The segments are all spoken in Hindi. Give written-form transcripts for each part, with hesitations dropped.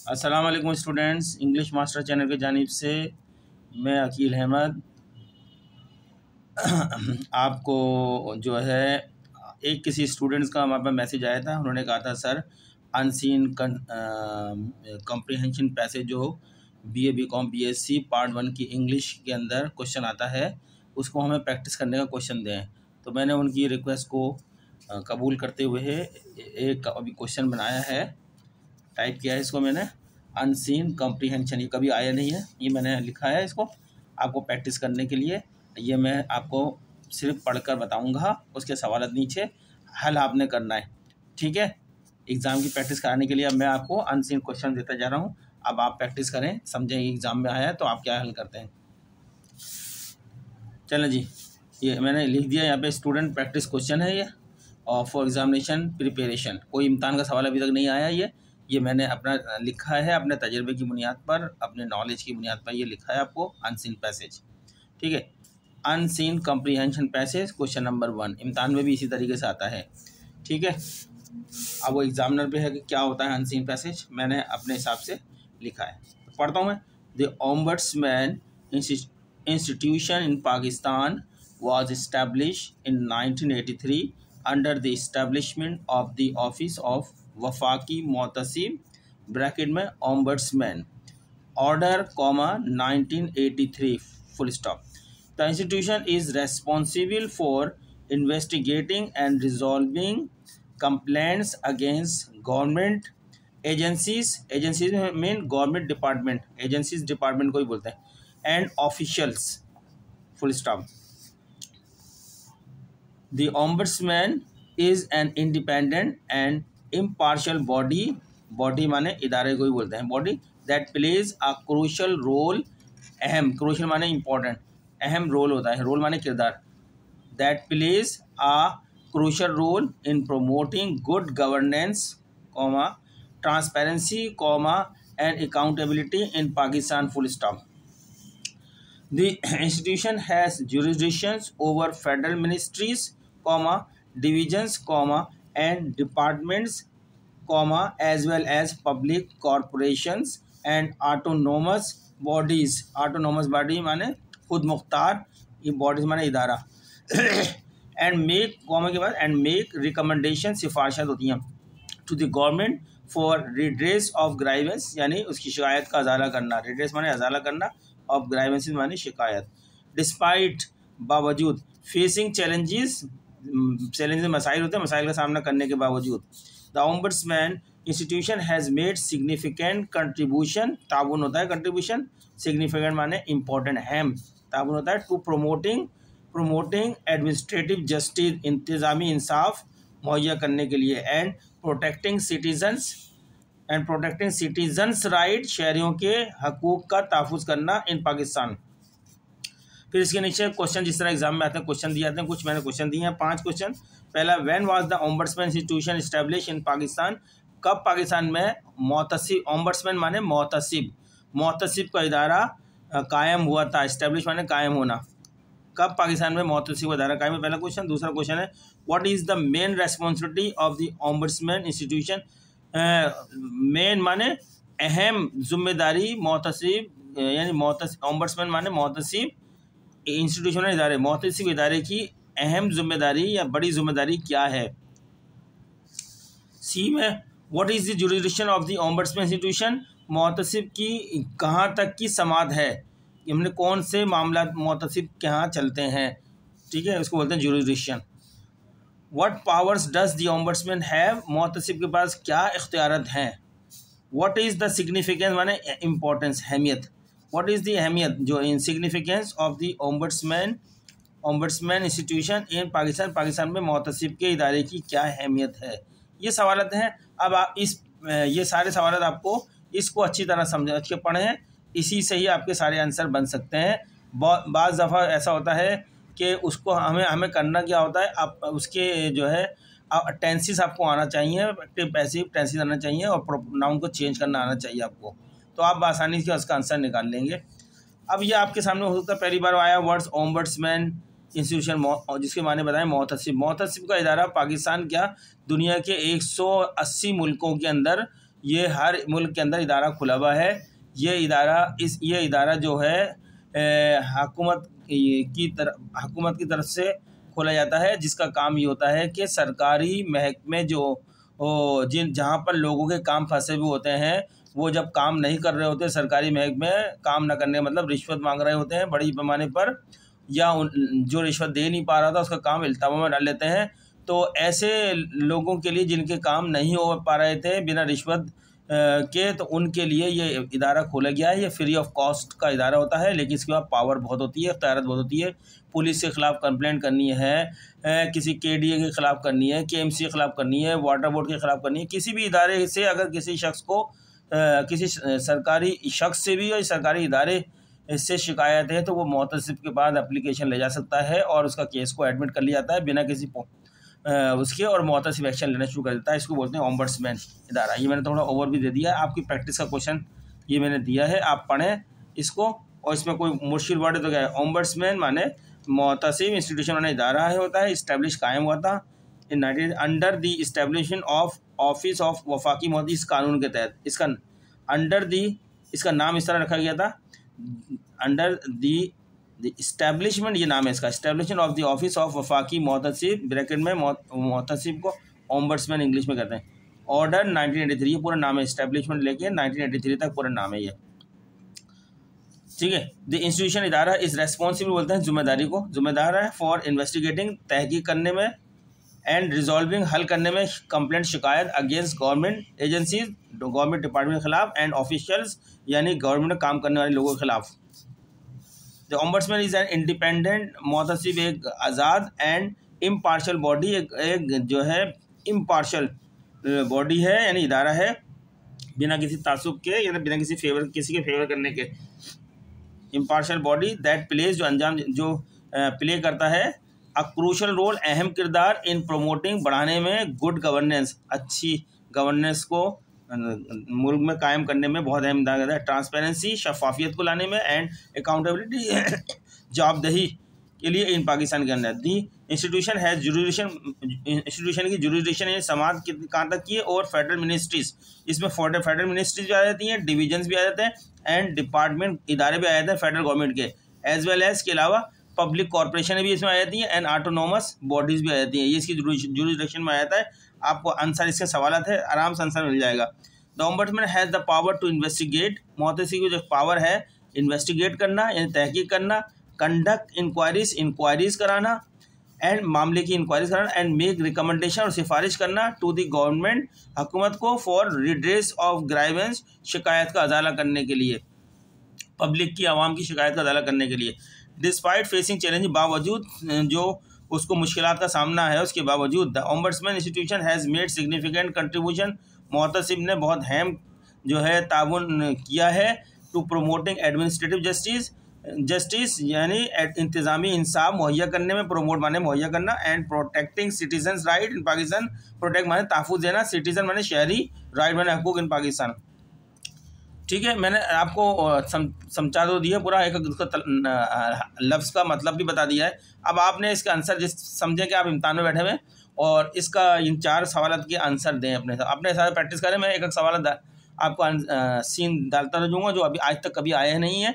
अस्सलाम वालेकुम स्टूडेंट्स, इंग्लिश मास्टर चैनल की जानिब से मैं अकील अहमद आपको जो है एक किसी स्टूडेंट्स का हमारे पास मैसेज आया था। उन्होंने कहा था सर अनसीन कॉम्प्रिहेंशन पैसेज जो बीए बीकॉम बीएससी पार्ट 1 की इंग्लिश के अंदर क्वेश्चन आता है उसको हमें प्रैक्टिस करने का क्वेश्चन दें। तो मैंने उनकी रिक्वेस्ट को कबूल करते हुए एक अभी क्वेश्चन बनाया है, टाइप किया है इसको मैंने। अनसीन कॉम्प्रिहेंशन ये कभी आया नहीं है, ये मैंने लिखा है इसको आपको प्रैक्टिस करने के लिए। ये मैं आपको सिर्फ पढ़कर बताऊंगा, उसके सवाल नीचे हल आपने करना है, ठीक है। एग्ज़ाम की प्रैक्टिस कराने के लिए अब मैं आपको अनसीन क्वेश्चन देता जा रहा हूँ। अब आप प्रैक्टिस करें, समझें एग्ज़ाम में आया है तो आप क्या हल करते हैं। चलें जी, ये मैंने लिख दिया यहाँ पे स्टूडेंट प्रैक्टिस क्वेश्चन है ये, और फॉर एग्जामिनेशन प्रिपरेशन। कोई इम्तान का सवाल अभी तक नहीं आया। ये मैंने अपना लिखा है, अपने तजर्बे की बुनियाद पर, अपने नॉलेज की बुनियाद पर ये लिखा है आपको अनसीन पैसेज, ठीक है। Unseen comprehension passage question number 1 इम्तान में भी इसी तरीके से आता है, ठीक है। अब वो एग्जामिनर पे है कि क्या होता है अनसीन पैसेज, मैंने अपने हिसाब से लिखा है, पढ़ता हूँ मैं। The ombudsman institution in Pakistan was established in 1983 under the establishment of the office of Wafaki Muhtasib bracket में ombudsman order 1983 full stop. The institution is responsible for investigating and resolving complaints against government agencies mean government department, agencies department को ही बोलते हैं, and officials full stop. The ombudsman is an independent and impartial body माने इदारे को ही बोलते हैं, body that plays a crucial role, अहम, crucial माने important, अहम रोल होता है, रोल माने किरदार, that plays a crucial role in promoting good governance, transparency, and accountability in Pakistan full stop. The institution has jurisdictions over federal ministries, divisions, and departments, as well as public corporations and autonomous bodies. Autonomous body माने खुद मुख्तार, ये bodies माने इदारा and make के बाद and make recommendations, सिफारिशात होती हैं to the government for redress of grievances, यानी उसकी शिकायत का अजाला करना, redress माने अजाला करना, ऑफ ग्राइवेंसेस मानी शिकायत। डिस्पाइट बावजूद, फेसिंग चैलेंजेस, चैलेंजेस मसाइल होते हैं, मसाइल का सामना करने के बावजूद, the ombudsman institution has made significant contribution, ताउन होता है कंट्रीब्यूशन, सिग्निफिकेंट माने इंपॉर्टेंट, अहम, ताउन होता है, टू प्रोमोटिंग एडमिनिस्ट्रेटिव जस्टिस, इंतजामी इंसाफ मुहैया करने के लिए, एंड प्रोटेक्टिंग सिटीजन्स राइट, शहरियों के हकूक़ का तहफ़्फ़ुज़ करना इन पाकिस्तान। फिर इसके नीचे क्वेश्चन जिस तरह एग्जाम में आते हैं क्वेश्चन दिए जाते हैं, कुछ मैंने क्वेश्चन दिए हैं 5 क्वेश्चन। पहला, when was the ombudsman institution establish in Pakistan, कब पाकिस्तान में मोहतसिब, ओम्बड्समैन माने मोहतसिब का इदारा कायम हुआ था, इस्टेब्लिश माने कायम होना, कब पाकिस्तान में मोहतसिब का इदारा कायम है, पहला क्वेश्चन। दूसरा क्वेश्चन है, what is the main responsibility of the ombudsman institution, main माने अहम जिम्मेदारी, मोहतसिब यानी ओम्बड्समैन माने मोहतसिब इंस्टीट्यूशन इदारे, मोहतसिब इदारे की अहम जिम्मेदारी या बड़ी जिम्मेदारी क्या है। सी में, what is the jurisdiction of the ombudsman institution, मोहतसिब की कहाँ तक की समात है, हमने कौन से मामला मोहतसिब के यहाँ चलते हैं, ठीक है, उसको बोलते हैं jurisdiction. What powers does the ombudsman have, Mohtasib के पास क्या इख्तियारत हैं। What is the significance माने importance, अहमियत, what is the अहमियत जो significance of the ombudsman institution in Pakistan में मोहतसिब के इदारे की क्या अहमियत है, ये सवालत हैं। अब आप ये सारे सवालत आपको इसको अच्छी तरह समझ के पढ़ें, इसी से ही आपके सारे आंसर बन सकते हैं। बाज़ दफ़ा ऐसा होता है कि उसको हमें करना क्या होता है, आप उसके जो है टेंसेस आपको आना चाहिए, एक्टिव पैसिव टेंसेस आना चाहिए, और प्रोनाउन को चेंज करना आना चाहिए आपको, तो आप आसानी से उसका आंसर निकाल लेंगे। अब ये आपके सामने हो सकता है पहली बार आया वर्ड्स ओम्बड्समैन इंस्टीट्यूशन, जिसके माने बताएं मोहतसिब का इदारा पाकिस्तान क्या दुनिया के 180 मुल्कों के अंदर ये हर मुल्क के अंदर इदारा खुला हुआ है। ये इदारा जो है हुकूमत की तरफ से खोला जाता है, जिसका काम ये होता है कि सरकारी महकमे जहाँ पर लोगों के काम फंसे हुए होते हैं, वो जब काम नहीं कर रहे होते, सरकारी महकमे काम न करने मतलब रिश्वत मांग रहे होते हैं बड़ी पैमाने पर, या जो रिश्वत दे नहीं पा रहा था उसका काम इल्तवा में डाल लेते हैं, तो ऐसे लोगों के लिए जिनके काम नहीं हो पा रहे थे बिना रिश्वत के, तो उनके लिए ये इदारा खोला गया है। ये फ्री ऑफ कॉस्ट का इदारा होता है, लेकिन इसके बाद पावर बहुत होती है, इख्तियारत बहुत होती है। पुलिस के ख़िलाफ़ कंप्लेंट करनी है, किसी KDA के ख़िलाफ़ करनी है, KMC के ख़िलाफ़ करनी है, वाटर बोर्ड के ख़िलाफ़ करनी है। किसी भी इदारे से अगर किसी शख्स को किसी सरकारी शख्स से भी या सरकारी इदारे से शिकायत है, तो वो मुतसिब के बाद एप्लीकेशन ले जा सकता है और उसका केस को एडमिट कर लिया जाता है बिना किसी उसके, और मुतसिब एक्शन लेना शुरू कर देता है। इसको बोलते हैं ओम्बड्समैन इदारा। ये मैंने थोड़ा ओवर भी दे दिया है, आपकी प्रैक्टिस का क्वेश्चन ये मैंने दिया है, आप पढ़ें इसको। और इसमें कोई मुश्किल वर्ड है तो क्या है? ओम्बड्समैन माने मुतसिब, इंस्टीट्यूशन माने इदारा है होता है, इस्टेब्लिश कायम हुआ था इन 19 under the establishment of office of वफाकी मोहती, इस कानून के तहत। इसका अंडर दी, इसका नाम इस तरह रखा गया था, अंडर दी इस्टेब्लिशमेंट, ये नाम है इसका, establishment of the office of वफाकी मोहतसिब, ब्रैकेट में मोहतसिब को ओम्बड्समैन इंग्लिश में कहते हैं। ऑर्डर 1983, ये पूरा नाम है, इस्टेब्लिशमेंट लेके 1983 तक पूरा नाम है ये, ठीक है। द इंस्टीट्यूशन इदारा इज रेस्पॉन्सिबल, बोलते हैं जिम्मेदारी को, जिम्मेदार है फॉर इन्वेस्टिगेटिंग, तहकीक करने में, एंड रिजॉल्विंग, हल करने में, कंप्लेंट शिकायत against government agencies, government department के खिलाफ, एंड ऑफिशियल्स यानी गवर्नमेंट में काम करने वाले लोगों के खिलाफ। The ombudsman is an independent, मुतसिब एक आज़ाद एंड इम्पार्शल बॉडी, एक जो है इम्पार्शल बॉडी है, यानी इदारा है, बिना किसी तासुब के, यानी बिना किसी के फेवर करने के। इम्पार्शल बॉडी दैट प्लेज, जो प्ले करता है अ क्रूशल रोल, अहम किरदार, इन प्रोमोटिंग, बढ़ाने में, गुड गवर्नेंस, अच्छी गवर्नेंस को मुल्क में कायम करने में बहुत अहम किरदार है, ट्रांसपेरेंसी, शफाफियत को लाने में, एंड अकाउंटेबिलिटी, जवाबदेही के लिए इन पाकिस्तान के अंदर। दी इंस्टीट्यूशन है जुरिडिक्शन, इंस्टीट्यूशन की जुरिडिक्शन है समाज कहाँ तक की है, और फेडरल मिनिस्ट्रीज, इसमें फेडरल मिनिस्ट्रीज भी आ जाती हैं, डिवीजन्स भी आ जाते हैं, एंड डिपार्टमेंट इदारे भी आ जाते हैं फेडरल गवर्नमेंट के, एज वेल एज के अलावा पब्लिक कॉर्पोरेशन भी इसमें आ जाती हैं, एंड ऑटोनोमस बॉडीज़ भी आ जाती हैं। ये इसकी जुरिडिक्शन में आ जाता है। आपको आंसर इसके सवालात है, आराम से आंसर मिल जाएगा। The ombudsman has the power to investigate, मुतसिब की जो पावर है इन्वेस्टिगेट करना, यानी तहकीक करना, कंडक्ट इंक्वायरीज कराना, एंड मामले की इंक्वायरीज कराना, एंड मेक रिकमेंडेशन, और सिफारिश करना, टू द गवर्नमेंट, हुकूमत को, फॉर रिड्रेस ऑफ ग्राइवेंस, शिकायत का अजाला करने के लिए, पब्लिक की, आवाम की शिकायत का अजाला करने के लिए। डिस्पाइट फेसिंग चैलेंज, बावजूद जो उसको मुश्किलात का सामना है उसके बावजूद, the ombudsman institution has made significant contribution, मुतसिब ने बहुत अहम जो है ताउन किया है, टू प्रोमोटिंग एडमिनिस्ट्रेटिव जस्टिस यानी इंतज़ामी इंसाफ मुहैया करने में, प्रोमोट माने मुहैया करना, and protecting citizens right in Pakistan, protect माने तहफ़्फ़ुज़ देना, सिटीजन माने शहरी, राइट माने हकूक़ इन पाकिस्तान, ठीक है। मैंने आपको समझा तो दिया पूरा, एक उसका लफ्ज़ का मतलब भी बता दिया है। अब आपने इसका आंसर जिस समझें कि आप इम्तिहान में बैठे हुए और इसका इन 4 सवालात के आंसर दें, अपने साथ प्रैक्टिस करें। मैं एक सवाल आपको सीन डालता रहूँगा जो अभी आज तक कभी आया नहीं है,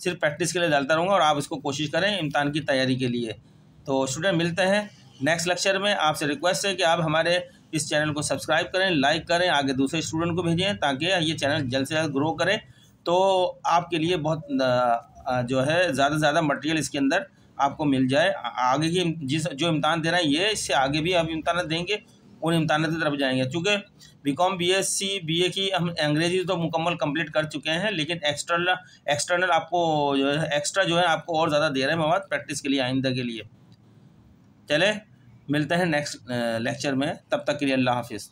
सिर्फ प्रैक्टिस के लिए डालता रहूँगा, और आप इसको कोशिश करें इम्तिहान की तैयारी के लिए। तो स्टूडेंट मिलते हैं नेक्स्ट लेक्चर में। आपसे रिक्वेस्ट है कि आप हमारे इस चैनल को सब्सक्राइब करें, लाइक करें, आगे दूसरे स्टूडेंट को भेजें ताकि ये चैनल जल्द से जल्द ग्रो करे। तो आपके लिए बहुत जो है ज़्यादा से ज़्यादा मटेरियल इसके अंदर आपको मिल जाए। आगे की जो इम्तहान दे रहे हैं ये, इससे आगे भी हम इम्तहान देंगे, उन इम्तहान की तरफ जाएंगे। चूँकि BCom BSc BA की हम अंग्रेजी तो मुकम्मल कंप्लीट कर चुके हैं, लेकिन एक्सटर्नल आपको जो है एक्स्ट्रा जो है आपको और ज़्यादा दे रहे हैं मवाद प्रैक्टिस के लिए, आइंदा के लिए। चले मिलते हैं नेक्स्ट लेक्चर में, तब तक के लिए अल्लाह हाफिज़।